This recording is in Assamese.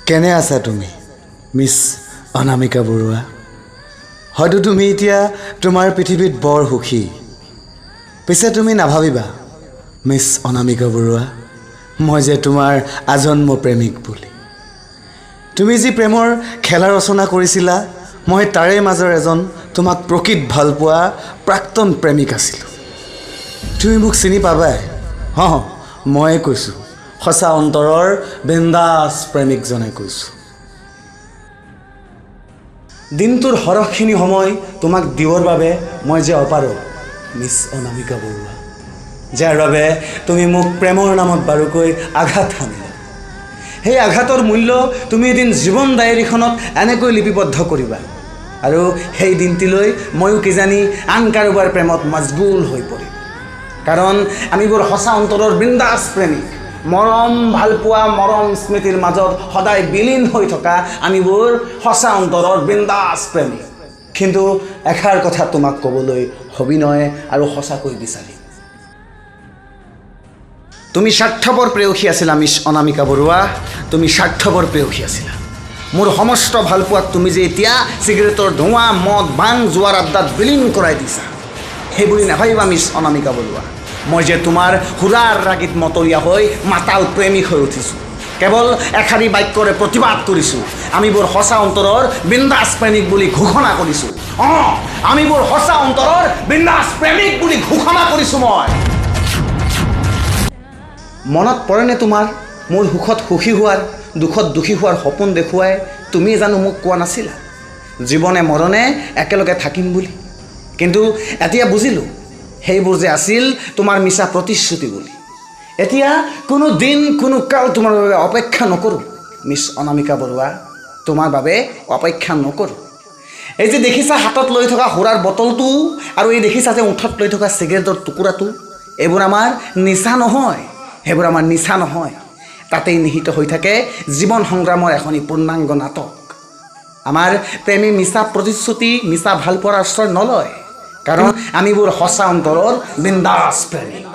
কেনে আছা তুমি মিছ অনামিকা বৰুৱা হয়তো তুমি এতিয়া তোমাৰ পৃথিৱীত বৰ সুখী পিছে তুমি নাভাবিবা মিছ অনামিকা বৰুৱা মই যে তোমাৰ আজন্ম প্ৰেমিক বুলি তুমি যি প্ৰেমৰ খেলা ৰচনা কৰিছিলা মই তাৰে মাজৰ এজন তোমাক প্ৰকৃত ভাল পোৱা প্ৰাক্তন প্ৰেমিক আছিলোঁ তুমি মোক চিনি পাবাই মই কৈছোঁ সঁচা অন্তৰৰ বিন্দাছ প্ৰেমিকজনে কৈছোঁ দিনটোৰ হৰখিনি সময় তোমাক দিবৰ বাবে মই যে অপাৰো মিছ অনামিকা বৰুৱা যাৰ বাবে তুমি মোক প্ৰেমৰ নামত বাৰুকৈ আঘাত হানিলা সেই আঘাতৰ মূল্য তুমি এদিন জীৱন ডায়েৰীখনত এনেকৈ লিপিবদ্ধ কৰিবা আৰু সেই দিনটিলৈ ময়ো কিজানি আন কাৰোবাৰ প্ৰেমত মজগুল হৈ পৰিম কাৰণ আমিবোৰ সঁচা অন্তৰৰ বিন্দাছ প্ৰেমিক মৰম ভালপোৱা মৰম স্মৃতিৰ মাজত সদায় বিলীন হৈ থকা আমিবোৰ সঁচা অন্তৰৰ বিন্দাছ প্ৰেমিক কিন্তু এষাৰ কথা তোমাক ক'বলৈ সবিনয় আৰু সঁচাকৈ বিচাৰিম তুমি স্বাৰ্থপৰ প্ৰেয়সী আছিলা মিছ অনামিকা বৰুৱা তুমি স্বাৰ্থপৰ প্ৰেয়সী আছিলা মোৰ সমস্ত ভালপোৱাক তুমি যে এতিয়া চিগাৰেটৰ ধোঁৱা মদ ভাং জোৱাৰ আড্ডাত বিলীন কৰাই দিছা সেইবুলি নাভাবিবা মিছ অনামিকা বৰুৱা মই যে তোমাৰ সুৰাৰ ৰাগীত মতলীয়া হৈ মাতাল প্ৰেমিক হৈ উঠিছোঁ কেৱল এষাৰি বাক্যৰে প্ৰতিবাদ কৰিছোঁ আমিবোৰ সঁচা অন্তৰৰ বিন্দাছ প্ৰেমিক বুলি ঘোষণা কৰিছোঁ আমিবোৰ সঁচা অন্তৰৰ বিন্দাছ প্ৰেমিক বুলি ঘোষণা কৰিছোঁ মই মনত পৰেনে তোমাৰ মোৰ সুখত সুখী হোৱাৰ দুখত দুখী হোৱাৰ সপোন দেখুৱাই তুমি জানো মোক কোৱা নাছিলা জীৱনে মৰণে একেলগে থাকিম বুলি কিন্তু এতিয়া বুজিলোঁ সেইবোৰ যে আছিল তোমাৰ মিছা প্ৰতিশ্ৰুতি বুলি এতিয়া কোনো দিন কোনো কাল তোমাৰ বাবে অপেক্ষা নকৰোঁ মিছ অনামিকা বৰুৱা তোমাৰ বাবে অপেক্ষা নকৰোঁ এই যে দেখিছা হাতত লৈ থকা সুৰাৰ বটলটো আৰু এই দেখিছা যে ওঁঠত লৈ থকা চিগাৰেটৰ টুকুৰাটো এইবোৰ আমাৰ নিচা নহয় সেইবোৰ আমাৰ নিচা নহয় তাতেই নিহিত হৈ থাকে জীৱন সংগ্ৰামৰ এখনি পূৰ্ণাংগ নাটক আমাৰ প্ৰেমী মিছা প্ৰতিশ্ৰুতি মিছা ভালপোৱাৰ আশ্ৰয় নলয় কাৰণ আমিবোৰ সঁচা অন্তৰৰ বিন্দাছ প্ৰেমিক